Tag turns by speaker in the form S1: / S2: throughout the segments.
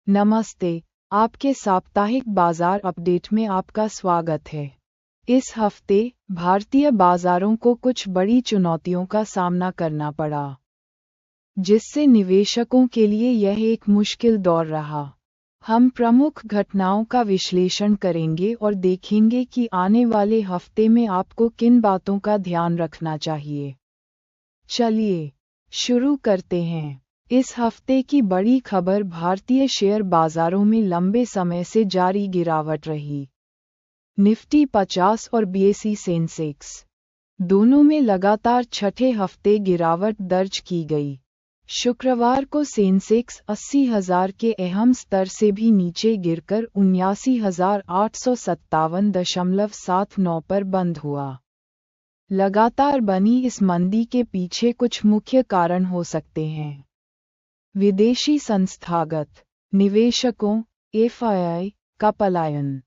S1: नमस्ते, आपके साप्ताहिक बाजार अपडेट में आपका स्वागत है। इस हफ्ते भारतीय बाजारों को कुछ बड़ी चुनौतियों का सामना करना पड़ा, जिससे निवेशकों के लिए यह एक मुश्किल दौर रहा। हम प्रमुख घटनाओं का विश्लेषण करेंगे और देखेंगे कि आने वाले हफ्ते में आपको किन बातों का ध्यान रखना चाहिए। चलिए शुरू करते हैं। इस हफ्ते की बड़ी खबर भारतीय शेयर बाजारों में लंबे समय से जारी गिरावट रही। निफ्टी 50 और बीएसई सेंसेक्स दोनों में लगातार छठे हफ्ते गिरावट दर्ज की गई। शुक्रवार को सेंसेक्स 80,000 के अहम स्तर से भी नीचे गिरकर 79,857.79 पर बंद हुआ। लगातार बनी इस मंदी के पीछे कुछ मुख्य कारण हो सकते हैं। विदेशी संस्थागत निवेशकों एफआईआई का पलायन।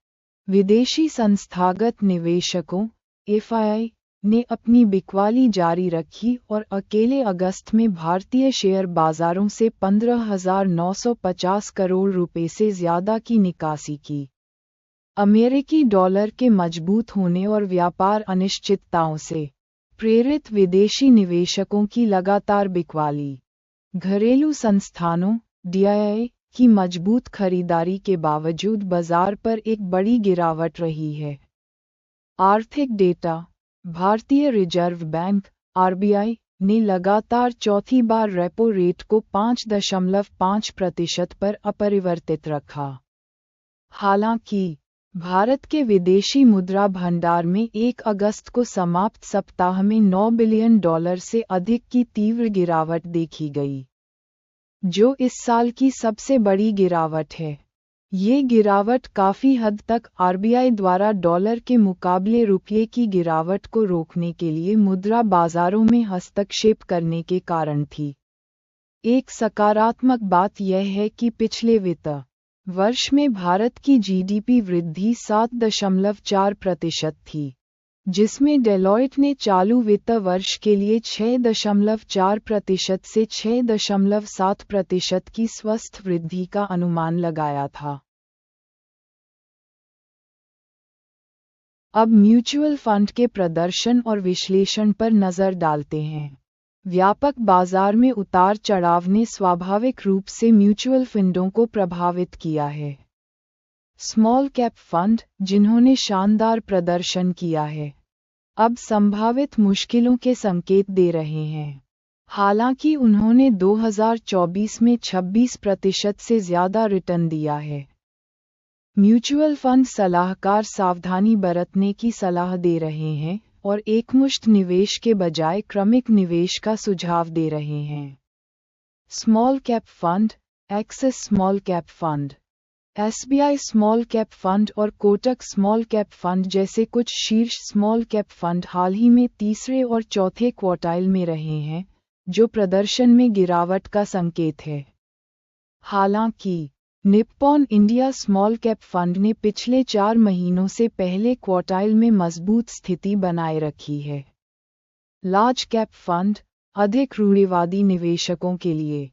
S1: विदेशी संस्थागत निवेशकों एफआईआई ने अपनी बिकवाली जारी रखी और अकेले अगस्त में भारतीय शेयर बाजारों से 15,950 करोड़ रुपए से ज्यादा की निकासी की। अमेरिकी डॉलर के मजबूत होने और व्यापार अनिश्चितताओं से प्रेरित विदेशी निवेशकों की लगातार बिकवाली, घरेलू संस्थानों डीआईआई की मजबूत खरीदारी के बावजूद बाजार पर एक बड़ी गिरावट रही है। आर्थिक डेटा। भारतीय रिजर्व बैंक आरबीआई ने लगातार चौथी बार रेपो रेट को 5.5% पर अपरिवर्तित रखा। हालांकि भारत के विदेशी मुद्रा भंडार में 1 अगस्त को समाप्त सप्ताह में $9 बिलियन से अधिक की तीव्र गिरावट देखी गई, जो इस साल की सबसे बड़ी गिरावट है। ये गिरावट काफ़ी हद तक आरबीआई द्वारा डॉलर के मुकाबले रुपये की गिरावट को रोकने के लिए मुद्रा बाजारों में हस्तक्षेप करने के कारण थी। एक सकारात्मक बात यह है कि पिछले वित्त वर्ष में भारत की जीडीपी वृद्धि 7.4% थी, जिसमें डेलॉयट ने चालू वित्त वर्ष के लिए 6.4% से 6.7% की स्वस्थ वृद्धि का अनुमान लगाया था। अब म्यूचुअल फंड के प्रदर्शन और विश्लेषण पर नजर डालते हैं। व्यापक बाजार में उतार चढ़ाव ने स्वाभाविक रूप से म्यूचुअल फंडों को प्रभावित किया है। स्मॉल कैप फंड, जिन्होंने शानदार प्रदर्शन किया है, अब संभावित मुश्किलों के संकेत दे रहे हैं। हालांकि उन्होंने 2024 में 26% से ज्यादा रिटर्न दिया है। म्यूचुअल फंड सलाहकार सावधानी बरतने की सलाह दे रहे हैं और एकमुश्त निवेश के बजाय क्रमिक निवेश का सुझाव दे रहे हैं। Small cap fund, axis small cap fund, SBI small cap fund और कोटक स्मॉल कैप फंड जैसे कुछ शीर्ष स्मॉल कैप फंड हाल ही में तीसरे और चौथे क्वार्टाइल में रहे हैं, जो प्रदर्शन में गिरावट का संकेत है। हालांकि Nippon India small cap fund ने पिछले 4 महीनों से पहले क्वार्टाइल में मजबूत स्थिति बनाए रखी है। लार्ज कैप फंड, अधिक रूढ़िवादी निवेशकों के लिए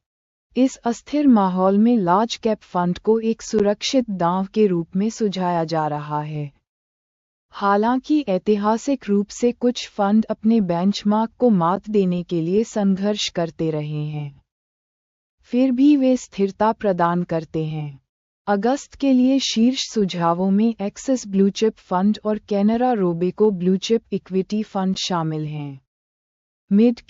S1: इस अस्थिर माहौल में लार्ज कैप फंड को एक सुरक्षित दांव के रूप में सुझाया जा रहा है। हालांकि ऐतिहासिक रूप से कुछ फंड अपने बेंचमार्क को मात देने के लिए संघर्ष करते रहे हैं, फिर भी वे स्थिरता प्रदान करते हैं। अगस्त के लिए शीर्ष सुझावों में एक्सिस ब्लूचिप फंड और Canara Robeco Bluechip equity fund शामिल हैं। मिड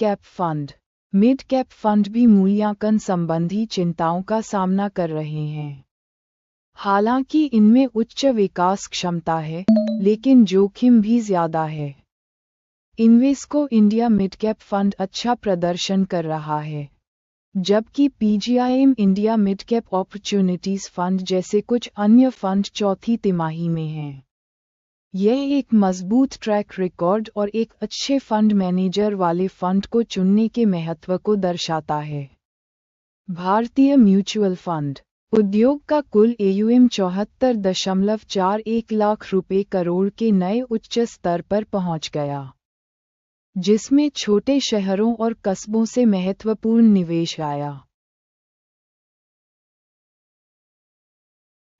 S1: कैप फंड भी मूल्यांकन संबंधी चिंताओं का सामना कर रहे हैं। हालांकि इनमें उच्च विकास क्षमता है, लेकिन जोखिम भी ज्यादा है। Invesco India mid cap fund अच्छा प्रदर्शन कर रहा है, जबकि PGIM India mid cap opportunities fund जैसे कुछ अन्य फंड चौथी तिमाही में हैं। यह एक मजबूत ट्रैक रिकॉर्ड और एक अच्छे फंड मैनेजर वाले फंड को चुनने के महत्व को दर्शाता है। भारतीय म्यूचुअल फंड उद्योग का कुल AUM 74.41 लाख रुपए करोड़ के नए उच्च स्तर पर पहुंच गया, जिसमें छोटे शहरों और कस्बों से महत्वपूर्ण निवेश आया।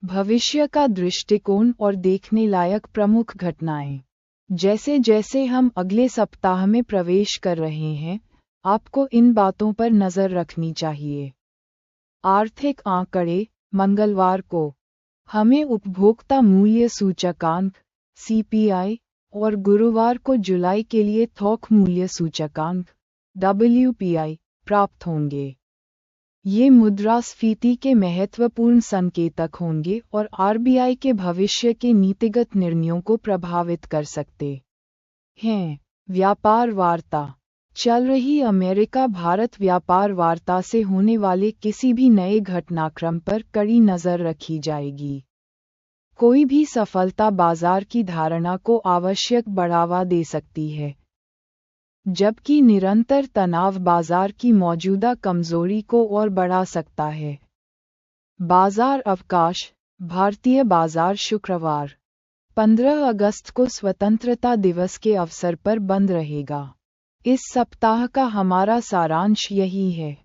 S1: भविष्य का दृष्टिकोण और देखने लायक प्रमुख घटनाएं। जैसे जैसे हम अगले सप्ताह में प्रवेश कर रहे हैं, आपको इन बातों पर नजर रखनी चाहिए। आर्थिक आंकड़े। मंगलवार को हमें उपभोक्ता मूल्य सूचकांक (CPI) और गुरुवार को जुलाई के लिए थोक मूल्य सूचकांक (WPI) प्राप्त होंगे। ये मुद्रास्फीति के महत्वपूर्ण संकेतक होंगे और RBI के भविष्य के नीतिगत निर्णयों को प्रभावित कर सकते हैं। व्यापार वार्ता। चल रही अमेरिका भारत व्यापार वार्ता से होने वाले किसी भी नए घटनाक्रम पर कड़ी नजर रखी जाएगी। कोई भी सफलता बाजार की धारणा को आवश्यक बढ़ावा दे सकती है, जबकि निरंतर तनाव बाजार की मौजूदा कमजोरी को और बढ़ा सकता है। बाजार अवकाश। भारतीय बाजार शुक्रवार 15 अगस्त को स्वतंत्रता दिवस के अवसर पर बंद रहेगा। इस सप्ताह का हमारा सारांश यही है।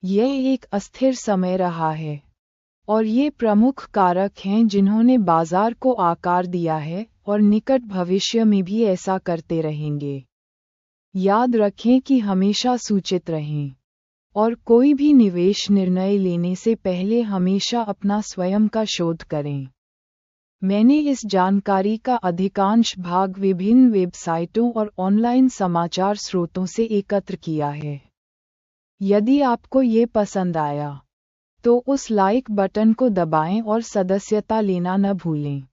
S1: यह एक अस्थिर समय रहा है, और ये प्रमुख कारक हैं जिन्होंने बाजार को आकार दिया है और निकट भविष्य में भी ऐसा करते रहेंगे। याद रखें कि हमेशा सूचित रहें, और कोई भी निवेश निर्णय लेने से पहले हमेशा अपना स्वयं का शोध करें। मैंने इस जानकारी का अधिकांश भाग विभिन्न वेबसाइटों और ऑनलाइन समाचार स्रोतों से एकत्र किया है। यदि आपको ये पसंद आया, तो उस लाइक बटन को दबाएं और सदस्यता लेना न भूलें।